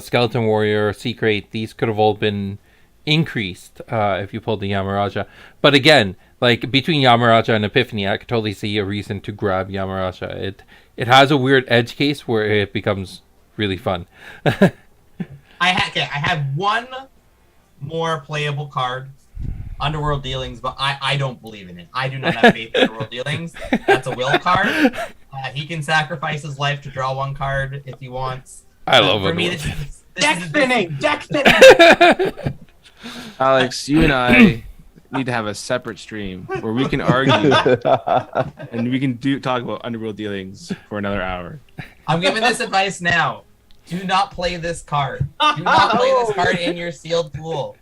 Skeleton Warrior, Secret. These could have all been increased if you pulled the Yamaraja. But again, like between Yamaraja and Epiphany, I could totally see a reason to grab Yamaraja. It has a weird edge case where it becomes really fun. I had one more playable card. Underworld Dealings, but I don't believe in it. I do not have faith in Underworld Dealings. That's a will card. He can sacrifice his life to draw one card if he wants. I love for me, it. Deck spinning! Deck spinning! Alex, you and I need to have a separate stream where we can argue and we can talk about Underworld Dealings for another hour. I'm giving this advice now. Do not play this card. Do not play this card in your sealed pool.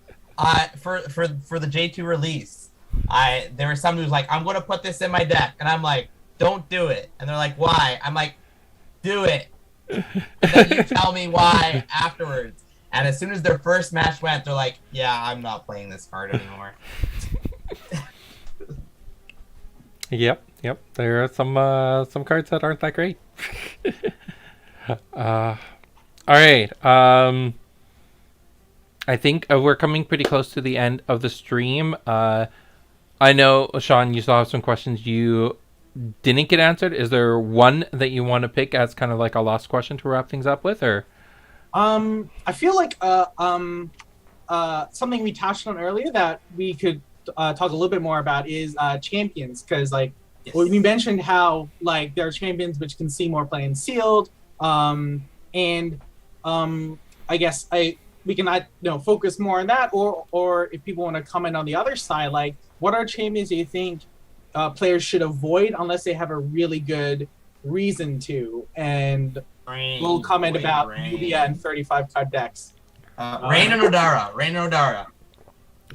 For the J2 release, there was someone who's like, I'm gonna put this in my deck, and I'm like, don't do it. And they're like, why? I'm like, do it. And then you tell me why afterwards. And as soon as their first match went, they're like, yeah, I'm not playing this card anymore. Yep. There are some cards that aren't that great. All right. I think we're coming pretty close to the end of the stream. I know, Sean, you still have some questions you didn't get answered. Is there one that you want to pick as kind of like a last question to wrap things up with, or? I feel like something we touched on earlier that we could talk a little bit more about is champions, because we mentioned how like there are champions which can see more play in sealed, and I guess we can focus more on that, or if people want to comment on the other side, like what are champions do you think players should avoid unless they have a really good reason to? And we'll comment about Nubia and 35 card decks. Rain and Odara.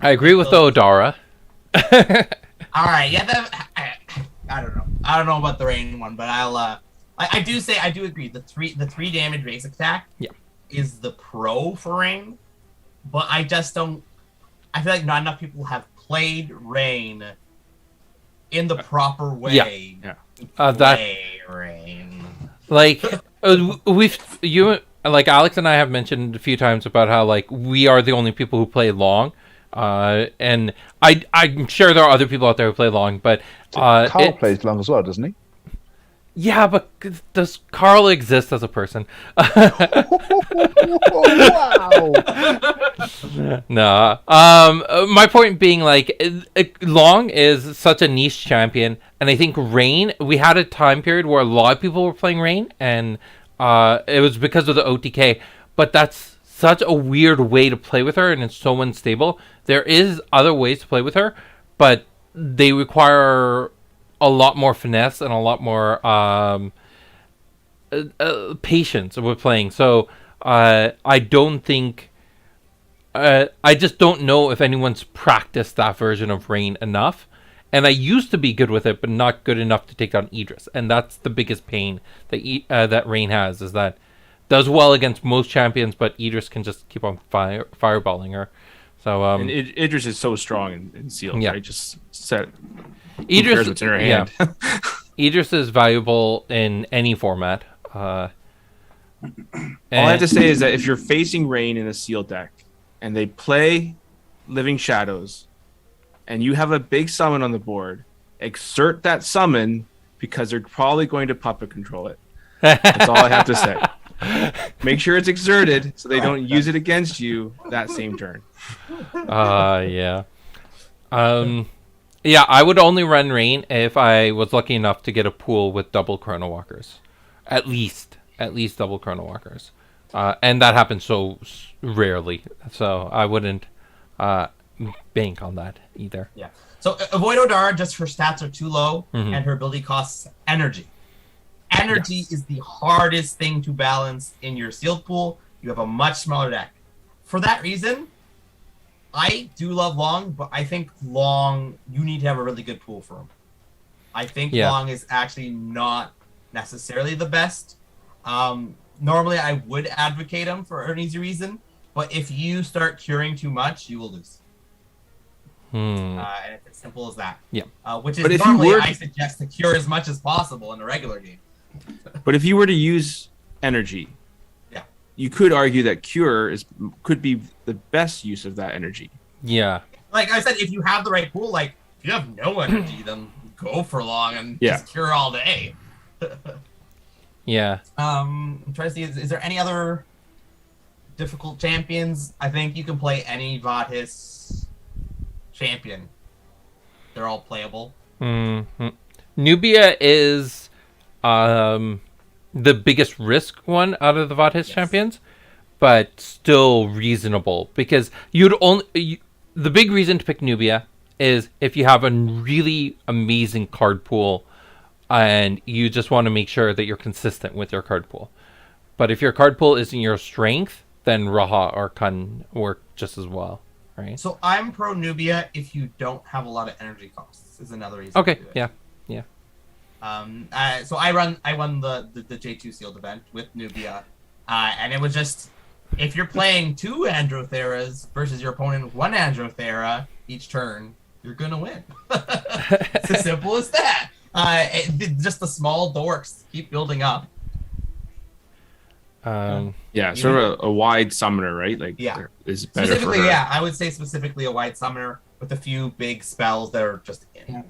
I agree with the Odara. All right, yeah. I don't know. I don't know about the Rain one, but I do agree. The three damage basic attack. Yeah. Is the pro for Rain, but I just don't. I feel like not enough people have played Rain in the proper way. Yeah. Rain. Like like Alex and I have mentioned a few times about how like we are the only people who play long, and I'm sure there are other people out there who play long, but Carl plays long as well, doesn't he? Yeah, but does Carl exist as a person? Wow. No. My point being, like, Long is such a niche champion, and I think Rain, we had a time period where a lot of people were playing Rain, and it was because of the OTK, but that's such a weird way to play with her, and it's so unstable. There is other ways to play with her, but they require a lot more finesse and a lot more patience with playing. So I don't think I just don't know if anyone's practiced that version of Rain enough. And I used to be good with it, but not good enough to take down Idris. And that's the biggest pain that that Rain has, is that does well against most champions, but Idris can just keep on fireballing her. So and Idris is so strong in sealed. Right? Just set. Idris, what's in her hand. Idris is valuable in any format. All I have to say is that if you're facing Rain in a sealed deck and they play Living Shadows and you have a big summon on the board, exert that summon because they're probably going to puppet control it. That's all I have to say. Make sure it's exerted so they don't use it against you that same turn. Yeah. Yeah, I would only run Rain if I was lucky enough to get a pool with double Chrono Walkers. At least double Chrono Walkers. And that happens so rarely. So I wouldn't bank on that either. Yeah. So avoid Odara, just her stats are too low, Mhm. and her ability costs energy. Energy is the hardest thing to balance in your sealed pool. You have a much smaller deck. For that reason, I do love Long, but I think Long, you need to have a really good pool for him. I think Yeah. Long is actually not necessarily the best. Normally, I would advocate him for an easy reason, but if you start curing too much, you will lose. And it's as simple as that. Yeah. Which is But if you normally were- I suggest to cure as much as possible in a regular game. But if you were to use energy, Yeah. you could argue that cure could be the best use of that energy. Yeah. Like I said, if you have the right pool, like if you have no energy, then go for Long and Yeah. just cure all day. Yeah. I'm trying to see, is there any other difficult champions? I think you can play any Vadhis champion. They're all playable. Nubia is the biggest risk one out of the Vadhis champions, but still reasonable because the big reason to pick Nubia is if you have a really amazing card pool and you just want to make sure that you're consistent with your card pool. But if your card pool isn't your strength, then Raha or Kun work just as well, right? So I'm pro Nubia if you don't have a lot of energy costs. Is another reason. Okay, to do it. yeah. So I won the J2 sealed event with Nubia, and it was just if you're playing 2 Androtheras versus your opponent 1 Androthera each turn, you're gonna win. It's as simple as that. Just the small dorks keep building up. Yeah, sort of a wide summoner, right? Like, Yeah. is better for Specifically, her. yeah, I would say specifically a wide summoner with a few big spells that are just in.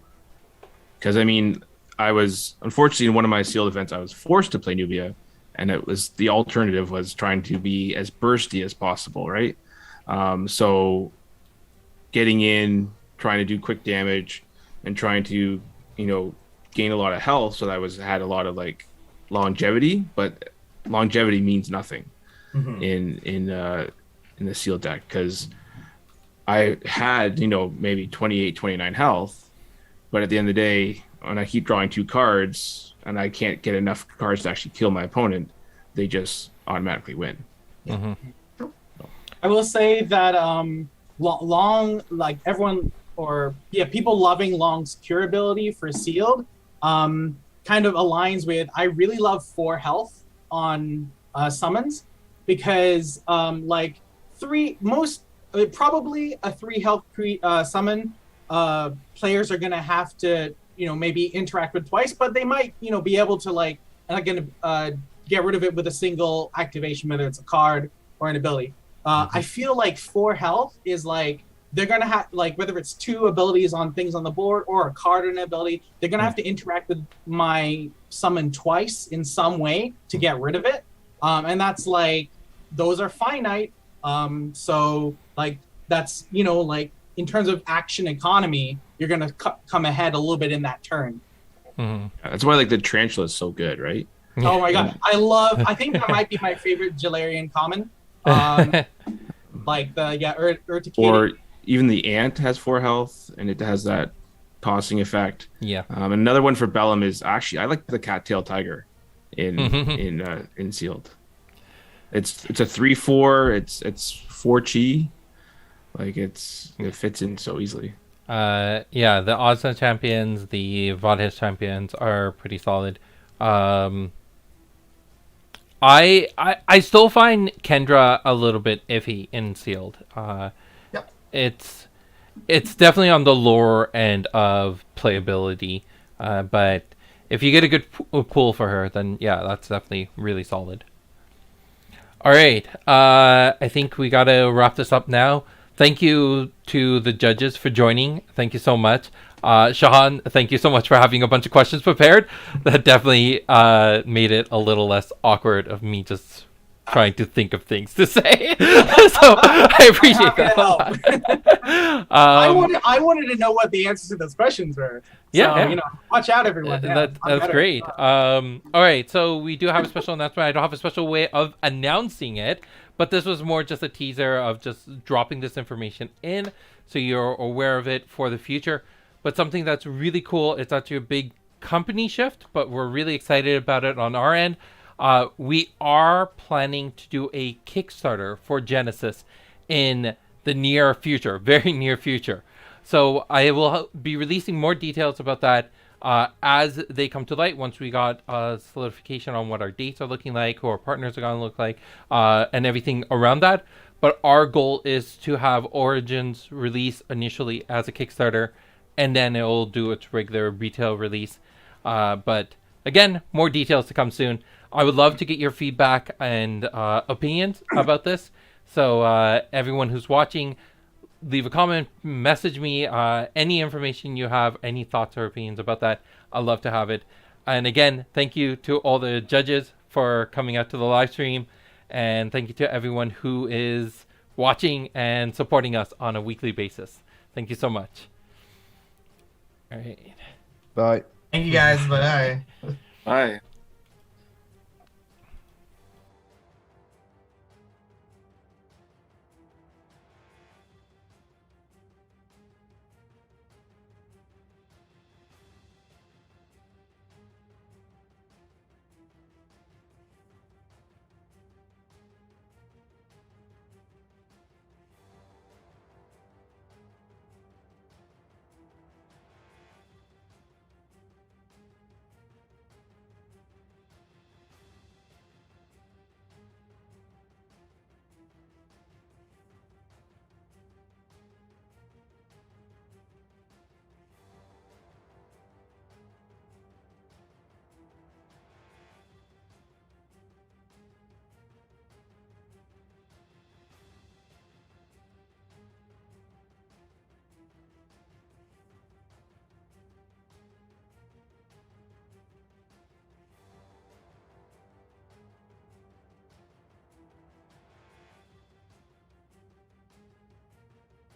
Because I mean, I was unfortunately in one of my sealed events, I was forced to play Nubia, and it was the alternative was trying to be as bursty as possible, right? So getting in, trying to do quick damage, and trying to gain a lot of health, so that had a lot of like longevity, but longevity means nothing in the sealed deck because I had maybe 28, 29 health, but at the end of the day, when I keep drawing 2 cards and I can't get enough cards to actually kill my opponent, they just automatically win. I will say that Long, like everyone, people loving Long's cure ability for sealed, kind of aligns with. I really love 4 health on summons because probably a 3 health summon players are gonna have to maybe interact with twice, but they might be able to get rid of it with a single activation, whether it's a card or an ability. I feel like 4 health is like they're gonna have whether it's 2 abilities on things on the board or a card or an ability, they're gonna have to interact with my summon twice in some way to get rid of it. And that's those are finite. So that's in terms of action economy, you're gonna come ahead a little bit in that turn. That's why the Tarantula is so good, right? Oh my god, I think that might be my favorite Galarian common. Urticated. Or even the Ant has 4 health, and it has that tossing effect. Yeah. Another one for Bellum is actually I like the Cattail Tiger in sealed. It's a 3/4. It's 4 chi. It fits in so easily. The Ozna champions, the Vadhis champions are pretty solid. I still find Kendra a little bit iffy in sealed. Yep. It's definitely on the lower end of playability, but if you get a good pool for her, then yeah, that's definitely really solid. All right, I think we gotta wrap this up now. Thank you to the judges for joining. Thank you so much. Shahan, thank you so much for having a bunch of questions prepared. That definitely made it a little less awkward of me just trying to think of things to say. So I appreciate that a lot. I wanted to know what the answers to those questions were. Yeah, So, yeah. You know, watch out, everyone. Yeah, I'm That's better. great. All right, so we do have a special announcement. I don't have a special way of announcing it, but this was more just a teaser of just dropping this information in so you're aware of it for the future. But something that's really cool, it's actually a big company shift, but we're really excited about it on our end. We are planning to do a Kickstarter for Genesis in the near future, very near future. So I will be releasing more details about that as they come to light once we got solidification on what our dates are looking like, who our partners are going to look like, and everything around that. But our goal is to have Origins release initially as a Kickstarter, and then it will do its regular retail release. But again, more details to come soon. I would love to get your feedback and opinions about this. So everyone who's watching, leave a comment, message me, any information you have, any thoughts or opinions about that. I'd love to have it. And again, thank you to all the judges for coming out to the live stream. And thank you to everyone who is watching and supporting us on a weekly basis. Thank you so much. All right. Bye. Thank you guys. Bye. Bye.